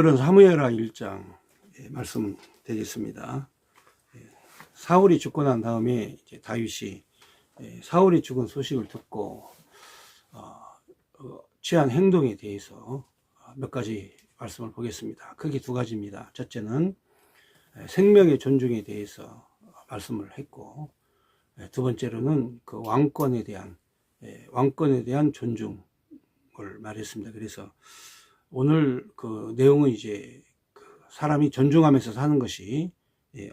오늘은 사무엘하 1장 말씀 드리겠습니다. 사울이 죽고 난 다음에 이제 다윗이 사울이 죽은 소식을 듣고 취한 행동에 대해서 몇 가지 말씀을 보겠습니다. 크게 두 가지입니다. 첫째는 생명의 존중에 대해서 말씀을 했고, 두 번째로는 그 왕권에 대한 존중을 말했습니다. 그래서 오늘 그 내용은 이제 그 사람이 존중하면서 사는 것이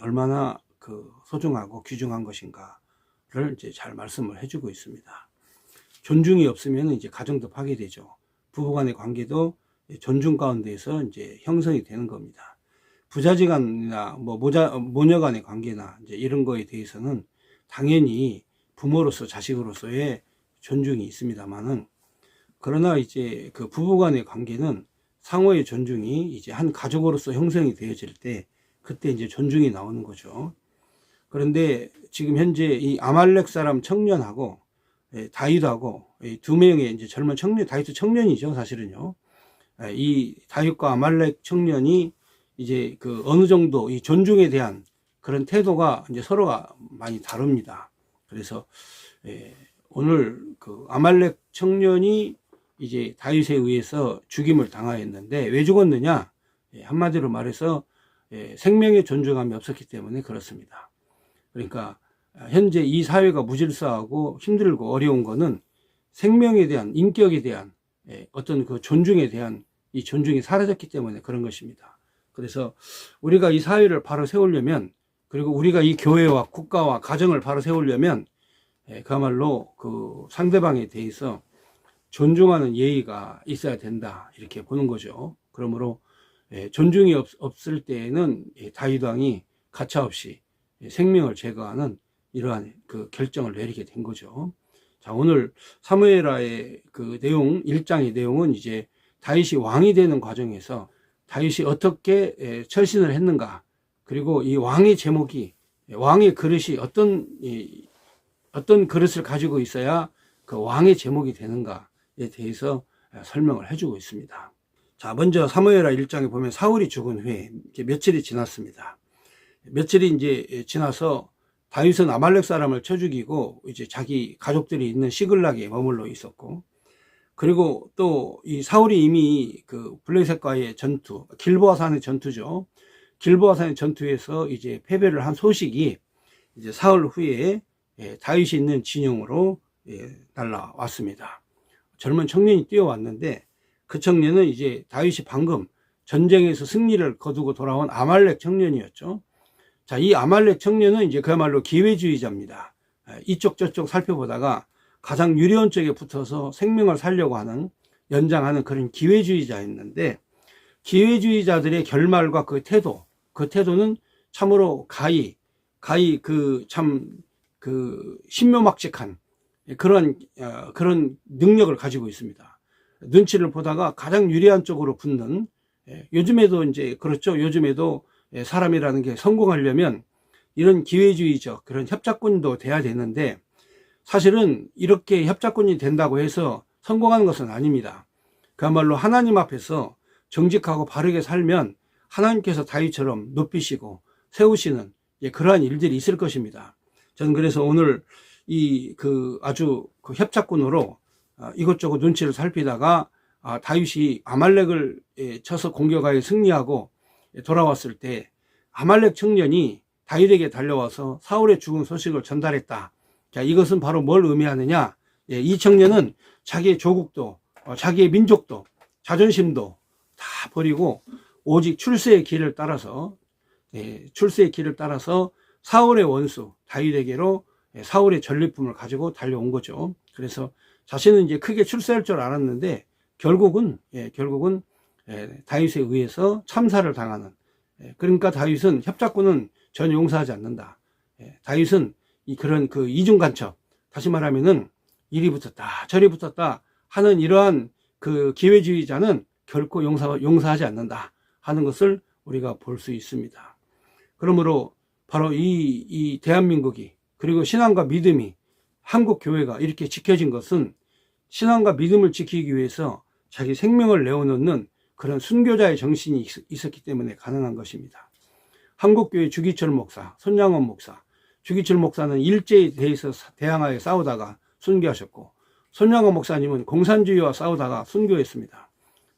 얼마나 그 소중하고 귀중한 것인가를 이제 잘 말씀을 해주고 있습니다. 존중이 없으면 이제 가정도 파괴되죠. 부부간의 관계도 존중 가운데에서 이제 형성이 되는 겁니다. 부자지간이나 모녀 간의 관계나 이제 이런 거에 대해서는 당연히 부모로서 자식으로서의 존중이 있습니다만은, 그러나 이제 그 부부간의 관계는 상호의 존중이 이제 한 가족으로서 형성이 되어질 때 그때 이제 존중이 나오는 거죠. 그런데 지금 현재 이 아말렉 사람 청년하고 다윗하고 두 명의 이제 젊은 청년, 다윗도 청년이죠, 사실은요. 이 다윗과 아말렉 청년이 이제 그 어느 정도 이 존중에 대한 그런 태도가 이제 서로가 많이 다릅니다. 그래서 오늘 그 아말렉 청년이 이제 다윗에 의해서 죽임을 당하였는데 왜 죽었느냐? 한마디로 말해서 생명의 존중함이 없었기 때문에 그렇습니다. 그러니까 현재 이 사회가 무질서하고 힘들고 어려운 거는 생명에 대한, 인격에 대한 어떤 그 존중에 대한 이 존중이 사라졌기 때문에 그런 것입니다. 그래서 우리가 이 사회를 바로 세우려면, 그리고 우리가 이 교회와 국가와 가정을 바로 세우려면 그야말로 그 상대방에 대해서 존중하는 예의가 있어야 된다, 이렇게 보는 거죠. 그러므로 존중이 없을 때에는 다윗 왕이 가차없이 생명을 제거하는 이러한 그 결정을 내리게 된 거죠. 자, 오늘 사무엘하의 그 내용, 1장의 내용은 이제 다윗이 왕이 되는 과정에서 다윗이 어떻게 처신을 했는가, 그리고 이 왕의 제목이, 왕의 그릇이 어떤 그릇을 가지고 있어야 그 왕의 제목이 되는가에 대해서 설명을 해주고 있습니다. 자, 먼저 사무엘하 1장에 보면 사울이 죽은 후에 이제 며칠이 지났습니다. 며칠이 이제 지나서 다윗은 아말렉 사람을 쳐 죽이고 이제 자기 가족들이 있는 시글락에 머물러 있었고, 그리고 또 이 사울이 이미 그 블레셋과의 전투, 길보아 산의 전투죠. 길보아 산의 전투에서 이제 패배를 한 소식이 이제 사흘 후에 다윗이 있는 진영으로 날라왔습니다. 젊은 청년이 뛰어왔는데 그 청년은 이제 다윗이 방금 전쟁에서 승리를 거두고 돌아온 아말렉 청년이었죠. 자, 이 아말렉 청년은 이제 그야말로 기회주의자입니다. 이쪽 저쪽 살펴보다가 가장 유리한 쪽에 붙어서 생명을 살려고 하는, 연장하는 그런 기회주의자였는데, 기회주의자들의 결말과 그 태도는 참으로 가히 신묘막측한 그런 능력을 가지고 있습니다. 눈치를 보다가 가장 유리한 쪽으로 붙는, 요즘에도 이제 그렇죠. 요즘에도 사람이라는 게 성공하려면 이런 기회주의적 그런 협작꾼도 돼야 되는데, 사실은 이렇게 협작꾼이 된다고 해서 성공하는 것은 아닙니다. 그야말로 하나님 앞에서 정직하고 바르게 살면 하나님께서 다윗처럼 높이시고 세우시는 그러한 일들이 있을 것입니다. 저는 그래서 오늘 아주 그 협작꾼으로 이것저것 눈치를 살피다가 다윗이 아말렉을 쳐서 공격하여 승리하고 돌아왔을 때 아말렉 청년이 다윗에게 달려와서 사울의 죽은 소식을 전달했다. 자, 이것은 바로 뭘 의미하느냐? 이 청년은 자기의 조국도, 자기의 민족도, 자존심도 다 버리고 오직 출세의 길을 따라서 사울의 원수 다윗에게로 사울의 전리품을 가지고 달려온 거죠. 그래서 자신은 이제 크게 출세할 줄 알았는데 결국은 다윗에 의해서 참사를 당하는, 그러니까 다윗은 협작꾼은 전혀 용서하지 않는다. 다윗은 그런 그 이중간첩, 다시 말하면은 이리 붙었다 저리 붙었다 하는 이러한 그 기회주의자는 결코 용서하지 않는다 하는 것을 우리가 볼 수 있습니다. 그러므로 바로 이 대한민국이, 그리고 신앙과 믿음이, 한국 교회가 이렇게 지켜진 것은 신앙과 믿음을 지키기 위해서 자기 생명을 내어놓는 그런 순교자의 정신이 있었기 때문에 가능한 것입니다. 한국교회 주기철 목사, 손양원 목사, 주기철 목사는 일제에 대해서 대항하여 싸우다가 순교하셨고, 손양원 목사님은 공산주의와 싸우다가 순교했습니다.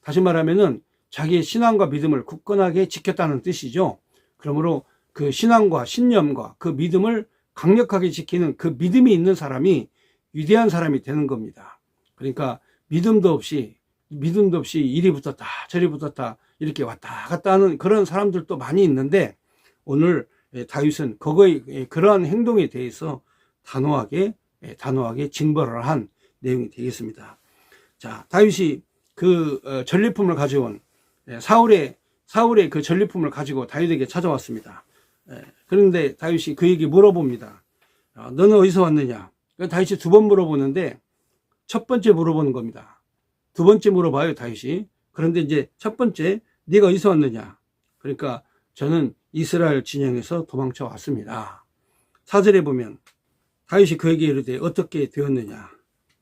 다시 말하면은 자기의 신앙과 믿음을 굳건하게 지켰다는 뜻이죠. 그러므로 그 신앙과 신념과 그 믿음을 강력하게 지키는 그 믿음이 있는 사람이 위대한 사람이 되는 겁니다. 그러니까 믿음도 없이 이리 붙었다 저리 붙었다 이렇게 왔다 갔다 하는 그런 사람들도 많이 있는데, 오늘 다윗은 그러한 행동에 대해서 단호하게 징벌을 한 내용이 되겠습니다. 자, 다윗이 그 전리품을 가져온 사울의 그 전리품을 가지고 다윗에게 찾아왔습니다. 그런데 다윗이 그에게 물어봅니다. 너는 어디서 왔느냐? 다윗이 두 번 물어보는데, 첫 번째 물어보는 겁니다. 두 번째 물어봐요, 다윗이. 그런데 이제 첫 번째, 네가 어디서 왔느냐? 그러니까 저는 이스라엘 진영에서 도망쳐 왔습니다. 4절에 보면 다윗이 그에게 이르되 어떻게 되었느냐?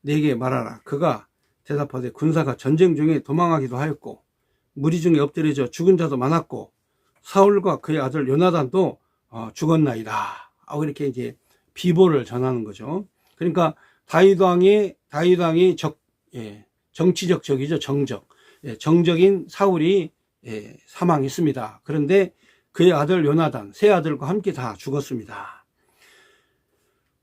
내게 말하라. 그가 대답하되 군사가 전쟁 중에 도망하기도 하였고 무리 중에 엎드려져 죽은 자도 많았고 사울과 그의 아들 요나단도 죽었나이다. 이렇게 이제 비보를 전하는 거죠. 그러니까 다윗 왕의 정치적 적이죠. 정적인 사울이 사망했습니다. 그런데 그의 아들 요나단, 세 아들과 함께 다 죽었습니다.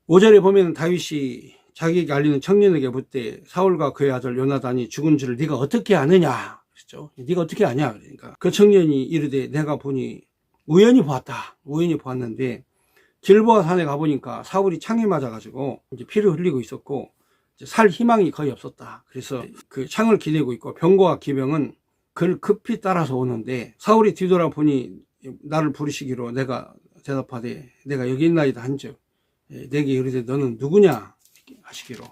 5절에 보면 다윗이 자기에게 알리는 청년에게 묻되 사울과 그의 아들 요나단이 죽은 줄을 네가 어떻게 아느냐? 그렇죠? 네가 어떻게 아냐? 그러니까 그 청년이 이르되 내가 보니 우연히 보았는데 길보아 산에 가보니까 사울이 창에 맞아가지고 이제 피를 흘리고 있었고 살 희망이 거의 없었다. 그래서 그 창을 기대고 있고 병거와 기병은 그를 급히 따라서 오는데 사울이 뒤돌아보니 나를 부르시기로 내가 대답하되 내가 여기 있나이다 한즉 내게 이르되 너는 누구냐 하시기로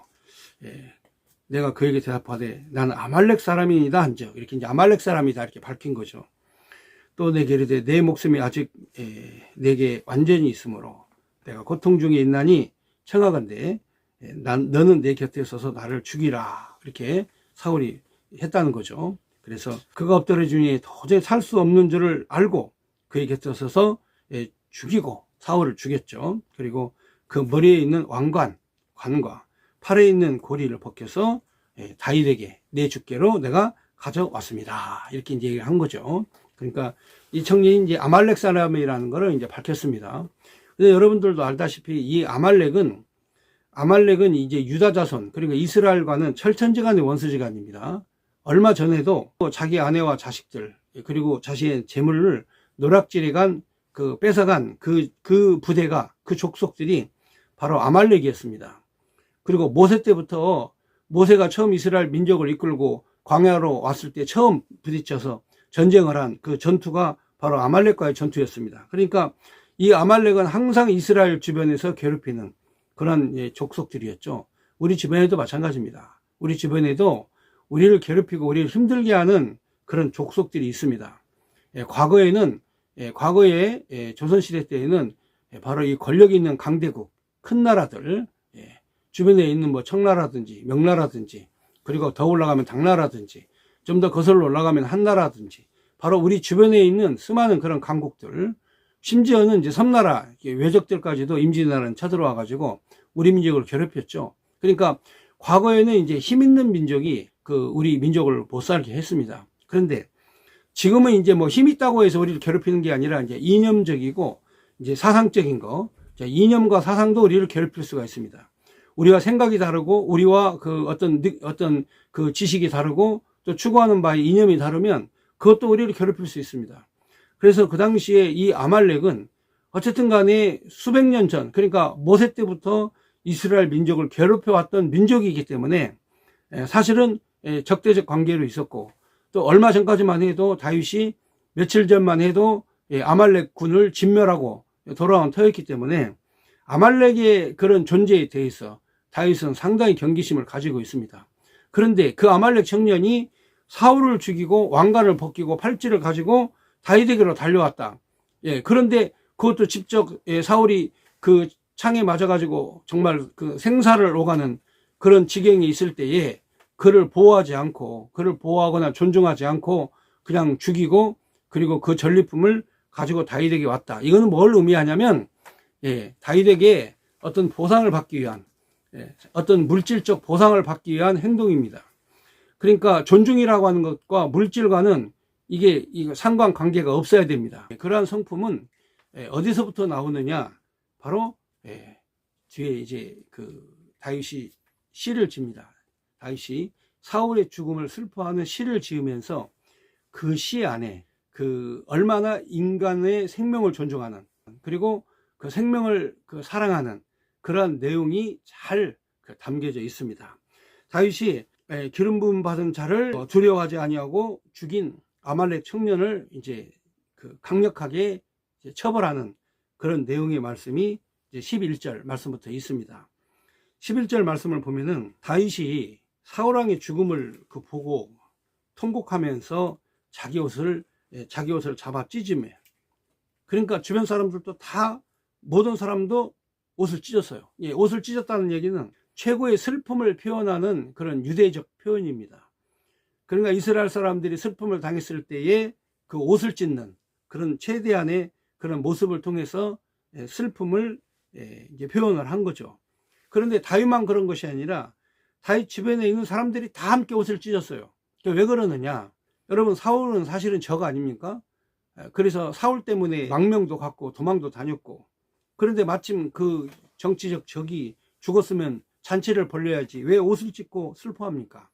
내가 그에게 대답하되 나는 아말렉 사람이다 한즉 이렇게 이제 아말렉 사람이다 이렇게 밝힌 거죠. 또 내게 이르되 내 목숨이 아직 내게 완전히 있으므로 내가 고통 중에 있나니 청하건대 너는 내 곁에 서서 나를 죽이라 이렇게 사울이 했다는 거죠. 그래서 그가 엎드려주니 도저히 살 수 없는 줄을 알고 그의 곁에 서서 죽이고 사울을 죽였죠. 그리고 그 머리에 있는 관과 팔에 있는 고리를 벗겨서 다윗에게 내 주께로 내가 가져왔습니다. 이렇게 이제 얘기를 한 거죠. 그러니까 이 청년이 이제 아말렉 사람이라는 것을 이제 밝혔습니다. 근데 여러분들도 알다시피 이 아말렉은 이제 유다 자손, 그러니까 이스라엘과는 철천지간의 원수지간입니다. 얼마 전에도 자기 아내와 자식들, 그리고 자신의 재물을 노략질해간, 뺏어간 그 부대가, 그 족속들이 바로 아말렉이었습니다. 그리고 모세 때부터 모세가 처음 이스라엘 민족을 이끌고 광야로 왔을 때 처음 부딪혀서 전쟁을 한 그 전투가 바로 아말렉과의 전투였습니다. 그러니까 이 아말렉은 항상 이스라엘 주변에서 괴롭히는 그런 족속들이었죠. 우리 주변에도 마찬가지입니다. 우리 주변에도 우리를 괴롭히고 우리를 힘들게 하는 그런 족속들이 있습니다. 과거에 조선시대 때에는 바로 이 권력이 있는 강대국, 큰 나라들, 주변에 있는 뭐 청나라든지 명나라든지, 그리고 더 올라가면 당나라든지, 좀 더 거슬러 올라가면 한나라든지, 바로 우리 주변에 있는 수많은 그런 강국들, 심지어는 이제 섬나라 외적들까지도 임진왜란은 쳐들어와 가지고 우리 민족을 괴롭혔죠. 그러니까 과거에는 이제 힘 있는 민족이 우리 민족을 못 살게 했습니다. 그런데 지금은 이제 뭐 힘 있다고 해서 우리를 괴롭히는 게 아니라 이제 이념적이고 이제 사상적인 거, 이념과 사상도 우리를 괴롭힐 수가 있습니다. 우리와 생각이 다르고 우리와 어떤 그 지식이 다르고 또 추구하는 바의 이념이 다르면 그것도 우리를 괴롭힐 수 있습니다. 그래서 그 당시에 이 아말렉은 어쨌든 간에 수백 년 전, 그러니까 모세 때부터 이스라엘 민족을 괴롭혀왔던 민족이기 때문에 사실은 적대적 관계로 있었고, 또 얼마 전까지만 해도 다윗이 며칠 전만 해도 아말렉 군을 진멸하고 돌아온 터였기 때문에 아말렉의 그런 존재에 대해서 다윗은 상당히 경계심을 가지고 있습니다. 그런데 그 아말렉 청년이 사울을 죽이고 왕관을 벗기고 팔찌를 가지고 다윗에게로 달려왔다. 그런데 그것도 직접 사울이 그 창에 맞아가지고 정말 그 생사를 오가는 그런 지경에 있을 때에 그를 보호하지 않고, 그를 보호하거나 존중하지 않고 그냥 죽이고 그리고 그 전리품을 가지고 다윗에게 왔다. 이거는 뭘 의미하냐면 다윗에게 어떤 보상을 받기 위한 어떤 물질적 보상을 받기 위한 행동입니다. 그러니까 존중이라고 하는 것과 물질과는 이게 상관관계가 없어야 됩니다. 그러한 성품은 어디서부터 나오느냐? 바로 뒤에 이제 그 다윗이 시를 지습니다. 다윗이 사울의 죽음을 슬퍼하는 시를 지으면서 그 시 안에 그 얼마나 인간의 생명을 존중하는 그리고 그 생명을 사랑하는 그러한 내용이 잘 담겨져 있습니다. 다윗이 기름 부음 받은 자를 두려워하지 아니하고 죽인 아말렉 청년을 이제 강력하게 처벌하는 그런 내용의 말씀이 이제 11절 말씀부터 있습니다. 11절 말씀을 보면은 다윗이 사울왕의 죽음을 보고 통곡하면서 자기 옷을 잡아 찢으며, 그러니까 주변 사람들도 다 모든 사람도 옷을 찢었어요. 옷을 찢었다는 얘기는 최고의 슬픔을 표현하는 그런 유대적 표현입니다. 그러니까 이스라엘 사람들이 슬픔을 당했을 때에 그 옷을 찢는 그런 최대한의 그런 모습을 통해서 슬픔을 이제 표현을 한 거죠. 그런데 다윗만 그런 것이 아니라 다윗 주변에 있는 사람들이 다 함께 옷을 찢었어요. 왜 그러느냐? 여러분, 사울은 사실은 적 아닙니까? 그래서 사울 때문에 망명도 갔고 도망도 다녔고, 그런데 마침 그 정치적 적이 죽었으면 잔치를 벌려야지 왜 옷을 찢고 슬퍼합니까?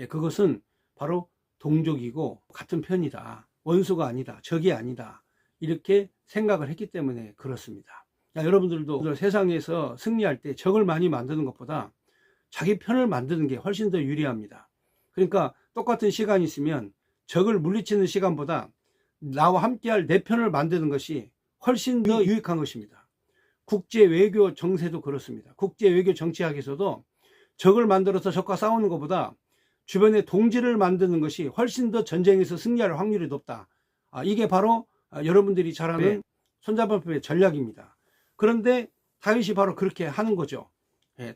그것은 바로 동족이고 같은 편이다, 원수가 아니다, 적이 아니다, 이렇게 생각을 했기 때문에 그렇습니다. 여러분들도 세상에서 승리할 때 적을 많이 만드는 것보다 자기 편을 만드는 게 훨씬 더 유리합니다. 그러니까 똑같은 시간이 있으면 적을 물리치는 시간보다 나와 함께할 내 편을 만드는 것이 훨씬 더 유익한 것입니다. 국제 외교 정세도 그렇습니다. 국제 외교 정치학에서도 적을 만들어서 적과 싸우는 것보다 주변에 동지를 만드는 것이 훨씬 더 전쟁에서 승리할 확률이 높다. 이게 바로 여러분들이 잘 아는 손자반법의 전략입니다. 그런데 다윗이 바로 그렇게 하는 거죠.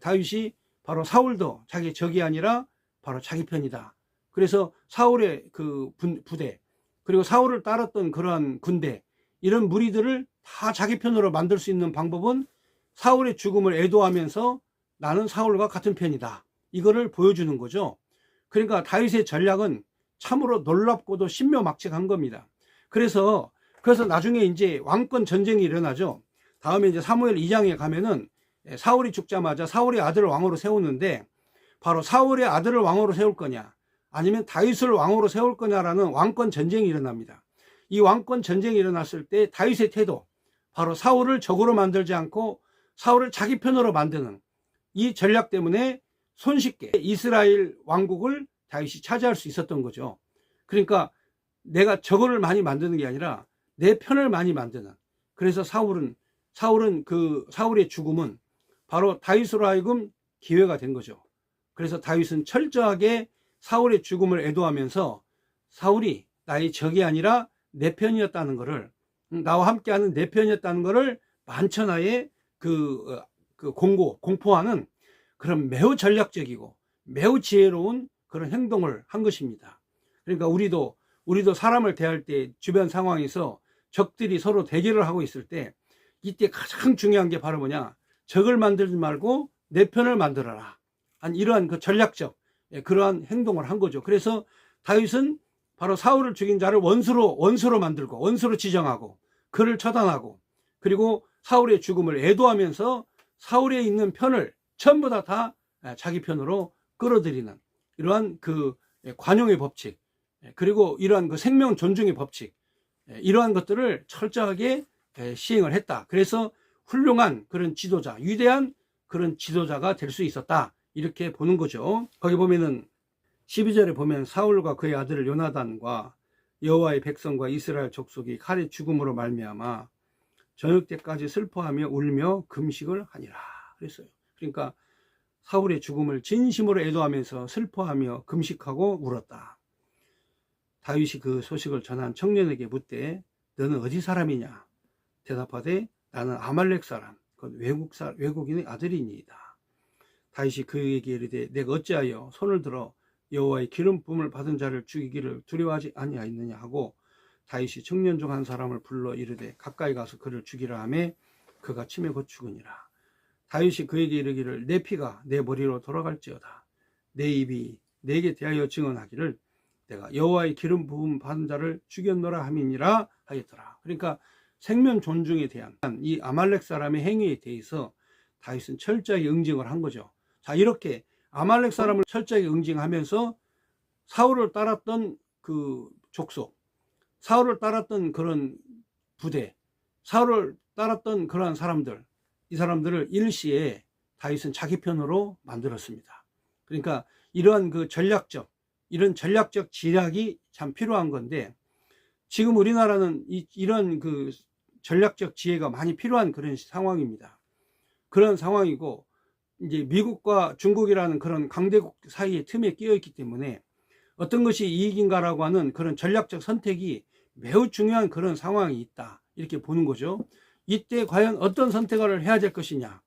다윗이 바로 사울도 자기 적이 아니라 바로 자기 편이다. 그래서 사울의 그 부대, 그리고 사울을 따랐던 그러한 군대, 이런 무리들을 다 자기 편으로 만들 수 있는 방법은 사울의 죽음을 애도하면서 나는 사울과 같은 편이다, 이거를 보여주는 거죠. 그러니까 다윗의 전략은 참으로 놀랍고도 신묘막측한 겁니다. 그래서 나중에 이제 왕권 전쟁이 일어나죠. 다음에 이제 사무엘 2장에 가면은 사울이 죽자마자 사울의 아들을 왕으로 세우는데, 바로 사울의 아들을 왕으로 세울 거냐 아니면 다윗을 왕으로 세울 거냐라는 왕권 전쟁이 일어납니다. 이 왕권 전쟁이 일어났을 때 다윗의 태도, 바로 사울을 적으로 만들지 않고 사울을 자기 편으로 만드는 이 전략 때문에 손쉽게 이스라엘 왕국을 다윗이 차지할 수 있었던 거죠. 그러니까 내가 적을 많이 만드는 게 아니라 내 편을 많이 만드는, 그래서 사울의 죽음은 바로 다윗으로 하여금 기회가 된 거죠. 그래서 다윗은 철저하게 사울의 죽음을 애도하면서 사울이 나의 적이 아니라 내 편이었다는 것을, 나와 함께하는 내 편이었다는 것을 만천하에 공포하는 그런 매우 전략적이고 매우 지혜로운 그런 행동을 한 것입니다. 그러니까 우리도 사람을 대할 때 주변 상황에서 적들이 서로 대결을 하고 있을 때, 이때 가장 중요한 게 바로 뭐냐? 적을 만들지 말고 내 편을 만들어라, 이러한 그 전략적 그러한 행동을 한 거죠. 그래서 다윗은 바로 사울을 죽인 자를 원수로 만들고 원수로 지정하고 그를 처단하고, 그리고 사울의 죽음을 애도하면서 사울에 있는 편을 전부 다 자기 편으로 끌어들이는 이러한 그 관용의 법칙, 그리고 이러한 그 생명 존중의 법칙, 이러한 것들을 철저하게 시행을 했다. 그래서 훌륭한 그런 지도자, 위대한 그런 지도자가 될 수 있었다, 이렇게 보는 거죠. 거기 보면은 12절에 보면 사울과 그의 아들 요나단과 여호와의 백성과 이스라엘 족속이 칼의 죽음으로 말미암아 저녁 때까지 슬퍼하며 울며 금식을 하니라 그랬어요. 그러니까 사울의 죽음을 진심으로 애도하면서 슬퍼하며 금식하고 울었다. 다윗이 그 소식을 전한 청년에게 묻되 너는 어디 사람이냐? 대답하되 나는 아말렉 사람, 곧 외국인의 아들이니이다. 다윗이 그에게 이르되 내가 어찌하여 손을 들어 여호와의 기름 부음을 받은 자를 죽이기를 두려워하지 아니하였느냐 하고 다윗이 청년 중 한 사람을 불러 이르되 가까이 가서 그를 죽이라 하매 그가 침에 곧 죽으니라. 다윗이 그에게 이르기를 내 피가 내 머리로 돌아갈지어다. 내 입이 내게 대하여 증언하기를 내가 여호와의 기름 부음 받은 자를 죽였노라 함이니라 하였더라. 그러니까 생명 존중에 대한 이 아말렉 사람의 행위에 대해서 다윗은 철저하게 응징을 한 거죠. 자, 이렇게 아말렉 사람을 철저하게 응징하면서 사울을 따랐던 그 족속, 사울을 따랐던 그런 부대, 사울을 따랐던 그러한 사람들, 이 사람들을 일시에 다윗은 자기 편으로 만들었습니다. 그러니까 이러한 그 이런 전략적 지략이 참 필요한 건데, 지금 우리나라는 이런 그 전략적 지혜가 많이 필요한 그런 상황입니다. 그런 상황이고, 이제 미국과 중국이라는 그런 강대국 사이의 틈에 끼어 있기 때문에 어떤 것이 이익인가라고 하는 그런 전략적 선택이 매우 중요한 그런 상황이 있다, 이렇게 보는 거죠. 이때 과연 어떤 선택을 해야 될 것이냐,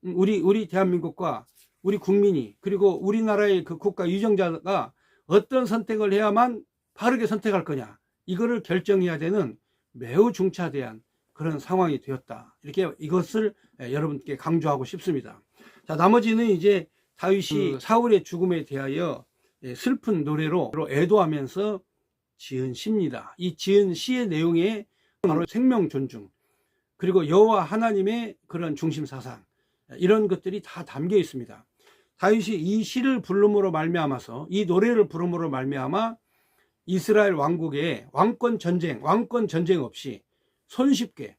우리 대한민국과 우리 국민이, 그리고 우리나라의 그 국가 유정자가 어떤 선택을 해야만 바르게 선택할 거냐, 이거를 결정해야 되는 매우 중차대한 그런 상황이 되었다, 이렇게 이것을 여러분께 강조하고 싶습니다. 자, 나머지는 이제 다윗이 사울의 죽음에 대하여 슬픈 노래로 애도하면서 지은 시입니다. 이 지은 시의 내용에 바로 생명 존중, 그리고 여호와 하나님의 그런 중심 사상, 이런 것들이 다 담겨 있습니다. 다윗이 이 시를 부름으로 말미암아서, 이 노래를 부름으로 말미암아 이스라엘 왕국의 왕권 전쟁 없이 손쉽게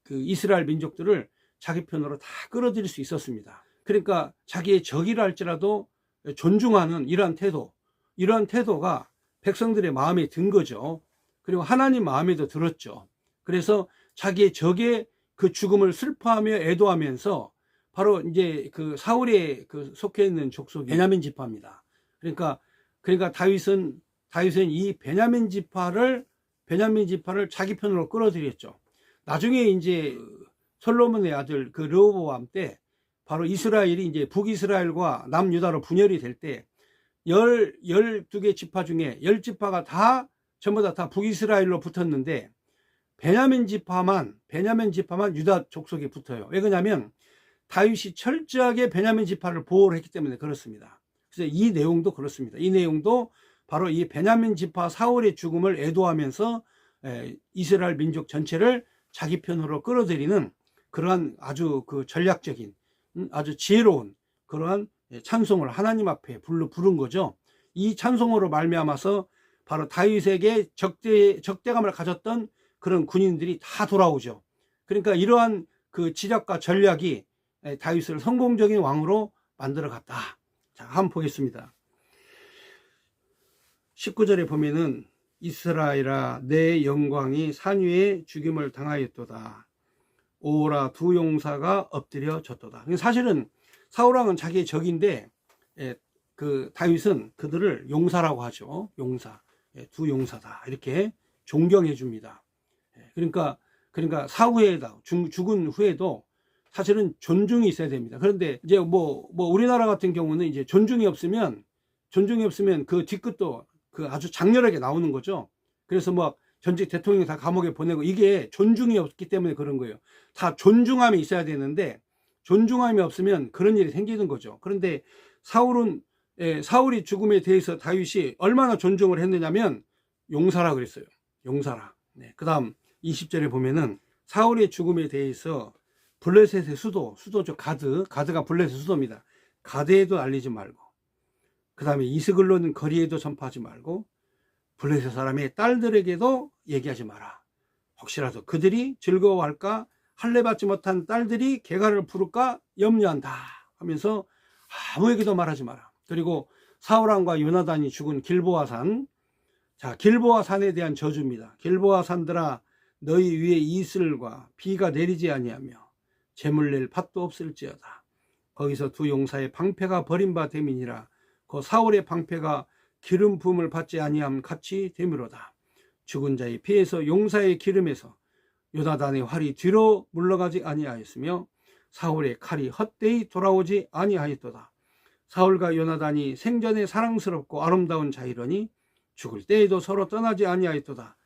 그 이스라엘 민족들을 자기 편으로 다 끌어들일 수 있었습니다. 그러니까 자기의 적이라 할지라도 존중하는 이러한 태도가 백성들의 마음에 든 거죠. 그리고 하나님 마음에도 들었죠. 그래서 자기의 적의 그 죽음을 슬퍼하며 애도하면서, 바로 이제 그 사울에 그 속해 있는 족속이 베냐민 지파입니다. 그러니까 다윗은 이 베냐민 지파를 자기 편으로 끌어들였죠. 나중에 이제 솔로몬의 아들 그 르호보암 때, 바로 이스라엘이 이제 북이스라엘과 남유다로 분열이 될 때 12개 지파 중에 10지파가 전부 다 북이스라엘로 붙었는데, 베냐민 지파만 유다 족속에 붙어요. 왜 그러냐면 다윗이 철저하게 베냐민 지파를 보호를 했기 때문에 그렇습니다. 그래서 이 내용도 그렇습니다. 이 내용도 바로 이 베냐민 지파 사울의 죽음을 애도하면서 이스라엘 민족 전체를 자기 편으로 끌어들이는 그러한 아주 그 전략적인, 아주 지혜로운 그러한 찬송을 하나님 앞에 부른 거죠. 이 찬송으로 말미암아서 바로 다윗에게 적대감을 가졌던 그런 군인들이 다 돌아오죠. 그러니까 이러한 그 지략과 전략이 다윗을 성공적인 왕으로 만들어 갔다. 자, 한번 보겠습니다. 19절에 보면은 이스라엘아 내 영광이 산 위에 죽임을 당하였도다. 오라 두 용사가 엎드려 졌도다. 사실은 사울왕은 자기의 적인데 그 다윗은 그들을 용사라고 하죠. 두 용사다, 이렇게 존경해 줍니다. 그러니까 사후에다 죽은 후에도 사실은 존중이 있어야 됩니다. 그런데 이제 뭐 우리나라 같은 경우는 이제 존중이 없으면 그 뒤끝도 그 아주 장렬하게 나오는 거죠. 그래서 막 전직 대통령 다 감옥에 보내고, 이게 존중이 없기 때문에 그런 거예요. 다 존중함이 있어야 되는데 존중함이 없으면 그런 일이 생기는 거죠. 그런데 사울이 죽음에 대해서 다윗이 얼마나 존중을 했느냐면 용사라 그랬어요. 용사라. 그 다음 20절에 보면은 사울의 죽음에 대해서 블레셋의 수도죠. 가드가 블레셋 수도입니다. 가드에도 알리지 말고, 그 다음에 이스글론 거리에도 전파하지 말고, 블레셋 사람의 딸들에게도 얘기하지 마라. 혹시라도 그들이 즐거워할까, 할례받지 못한 딸들이 개가를 부를까 염려한다 하면서 아무에게도 말하지 마라. 그리고 사울왕과 요나단이 죽은 길보아산, 자, 길보아산에 대한 저주입니다. 길보아산들아 너희 위에 이슬과 비가 내리지 아니하며 재물 낼 밭도 없을지어다. 거기서 두 용사의 방패가 버린 바 됨이니라. 그 사울의 방패가 기름 부음을 받지 아니함 같이 되므로다. 죽은 자의 피에서 용사의 기름에서 요나단의 활이 뒤로 물러가지 아니하였으며 사울의 칼이 헛되이 돌아오지 아니하였도다. 사울과 요나단이 생전에 사랑스럽고 아름다운 자이러니 죽을 때에도 서로 떠나지 아니하였도다.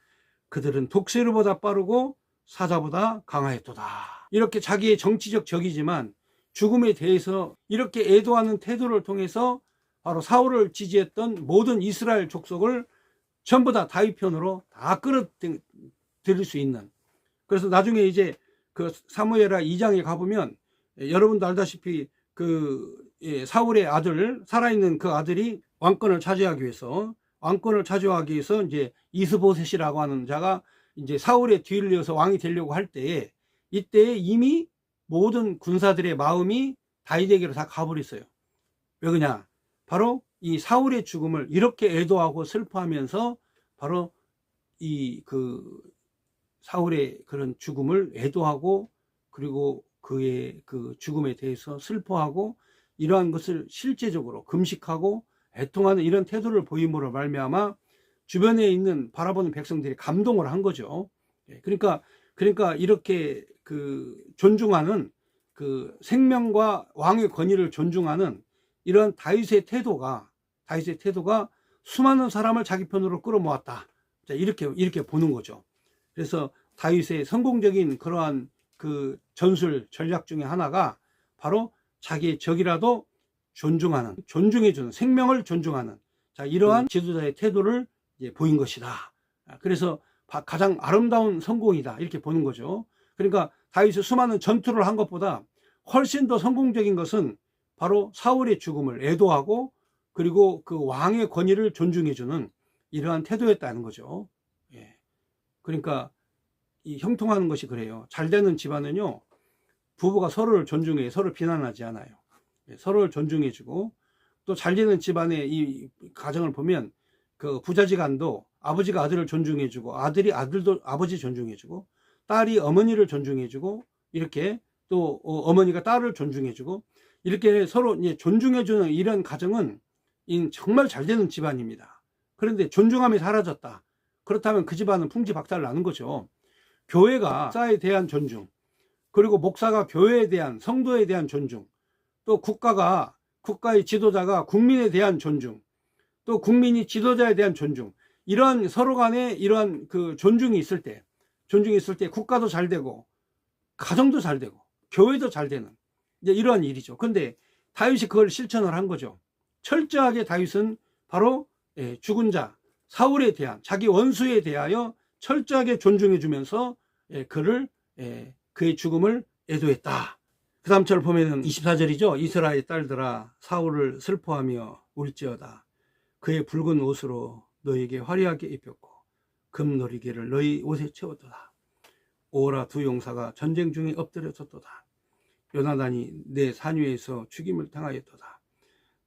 그들은 독수리보다 빠르고 사자보다 강하였도다. 이렇게 자기의 정치적 적이지만 죽음에 대해서 이렇게 애도하는 태도를 통해서 바로 사울을 지지했던 모든 이스라엘 족속을 전부 다 다윗 편으로 다 끌어들일 수 있는. 그래서 나중에 이제 그 사무엘하 2장에 가보면 여러분도 알다시피 그 사울의 아들, 살아있는 그 아들이 왕권을 차지하기 위해서 이제 이스보셋이라고 하는 자가 이제 사울의 뒤를 이어서 왕이 되려고 할 때에, 이때에 이미 모든 군사들의 마음이 다윗에게로 다 가버렸어요. 왜 그러냐? 바로 이 사울의 죽음을 이렇게 애도하고 슬퍼하면서 바로 이 그 사울의 그런 죽음을 애도하고, 그리고 그의 그 죽음에 대해서 슬퍼하고, 이러한 것을 실제적으로 금식하고 애통하는 이런 태도를 보임으로 말미암아 주변에 있는 바라보는 백성들이 감동을 한 거죠. 그러니까 이렇게 그 존중하는, 그 생명과 왕의 권위를 존중하는 이런 다윗의 태도가 수많은 사람을 자기 편으로 끌어모았다. 자, 이렇게 보는 거죠. 그래서 다윗의 성공적인 그러한 그 전술 전략 중에 하나가 바로 자기의 적이라도 존중해주는, 생명을 존중하는, 자, 이러한 지도자의 태도를 이제 보인 것이다. 그래서 가장 아름다운 성공이다, 이렇게 보는 거죠. 그러니까 다윗이 수많은 전투를 한 것보다 훨씬 더 성공적인 것은 바로 사울의 죽음을 애도하고, 그리고 그 왕의 권위를 존중해주는 이러한 태도였다는 거죠. 그러니까 이 형통하는 것이 그래요. 잘 되는 집안은요, 부부가 서로를 존중해, 서로 비난하지 않아요. 서로를 존중해주고, 또 잘 되는 집안의 이 가정을 보면 그 부자지간도 아버지가 아들을 존중해주고, 아들도 아버지 존중해주고, 딸이 어머니를 존중해주고, 이렇게 또 어머니가 딸을 존중해주고, 이렇게 서로 이제 존중해주는 이런 가정은 정말 잘 되는 집안입니다. 그런데 존중함이 사라졌다. 그렇다면 그 집안은 풍지박탈 나는 거죠. 교회가 목사에 대한 존중, 그리고 목사가 교회에 대한, 성도에 대한 존중, 또 국가의 지도자가 국민에 대한 존중, 또 국민이 지도자에 대한 존중, 이러한 서로 간에 이러한 그 존중이 있을 때 국가도 잘 되고, 가정도 잘 되고, 교회도 잘 되는 이제 이러한 일이죠. 근데 다윗이 그걸 실천을 한 거죠. 철저하게 다윗은 바로 죽은 자 사울에 대한, 자기 원수에 대하여 철저하게 존중해 주면서 그의 죽음을 애도했다. 그 다음 절 보면은 24절이죠. 이스라엘 딸들아, 사울을 슬퍼하며 울지어다. 그의 붉은 옷으로 너에게 화려하게 입혔고 금놀이개를 너희 옷에 채웠도다. 오라 두 용사가 전쟁 중에 엎드려졌도다. 요나단이 내 산위에서 죽임을 당하였도다.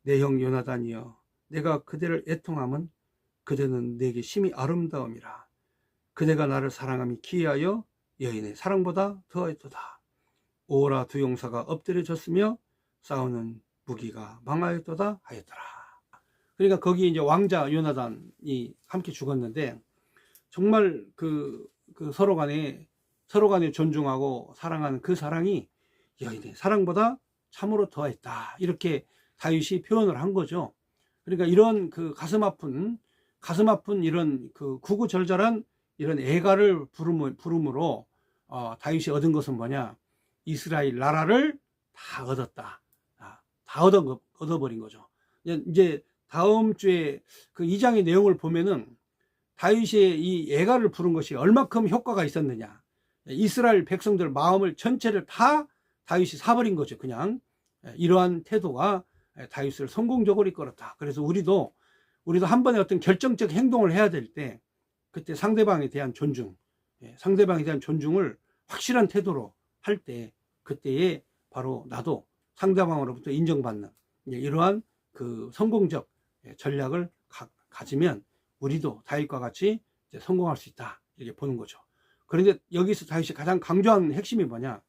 내 형 요나단이여, 내가 그대를 애통함은 그대는 내게 심히 아름다움이라. 그대가 나를 사랑함이 기이하여 여인의 사랑보다 더하였도다. 오라 두 용사가 엎드려졌으며 싸우는 무기가 망하였도다 하였더라. 그러니까 거기 이제 왕자 요나단이 함께 죽었는데, 정말 서로 간에 존중하고 사랑하는 그 사랑이 여인의 사랑보다 참으로 더했다. 이렇게 다윗이 표현을 한 거죠. 그러니까 이런 그 가슴 아픈 이런 그 구구절절한 이런 애가를 부름으로 다윗이 얻은 것은 뭐냐? 이스라엘 나라를 다 얻었다. 다 얻어버린 거죠. 이제 다음 주에 그 2장의 내용을 보면은 다윗의 이 애가를 부른 것이 얼마큼 효과가 있었느냐. 이스라엘 백성들 마음을 전체를 다 다윗이 사버린 거죠. 그냥 이러한 태도가 다윗을 성공적으로 이끌었다. 그래서 우리도 한 번에 어떤 결정적 행동을 해야 될 때, 그때 상대방에 대한 존중을 확실한 태도로 할 때, 그때에 바로 나도 상대방으로부터 인정받는 이러한 그 성공적 전략을 가지면 우리도 다윗과 같이 성공할 수 있다, 이렇게 보는 거죠. 그런데 여기서 다윗이 가장 강조하는 핵심이 뭐냐?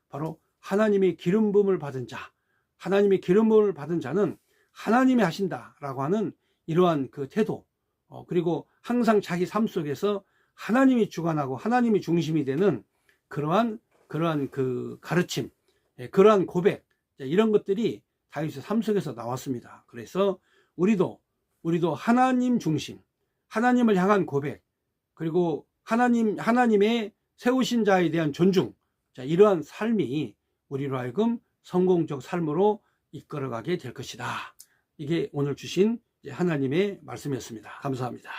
바로 하나님의 기름 부음을 받은 자, 하나님의 기름 부음을 받은 자는 하나님이 하신다라고 하는 이러한 그 태도, 그리고 항상 자기 삶 속에서 하나님이 주관하고 하나님이 중심이 되는 그러한 그 가르침, 그러한 고백, 이런 것들이 다윗의 삶 속에서 나왔습니다. 그래서 우리도 하나님 중심, 하나님을 향한 고백, 그리고 하나님의 세우신 자에 대한 존중, 자, 이러한 삶이 우리로 하여금 성공적 삶으로 이끌어가게 될 것이다. 이게 오늘 주신 하나님의 말씀이었습니다. 감사합니다.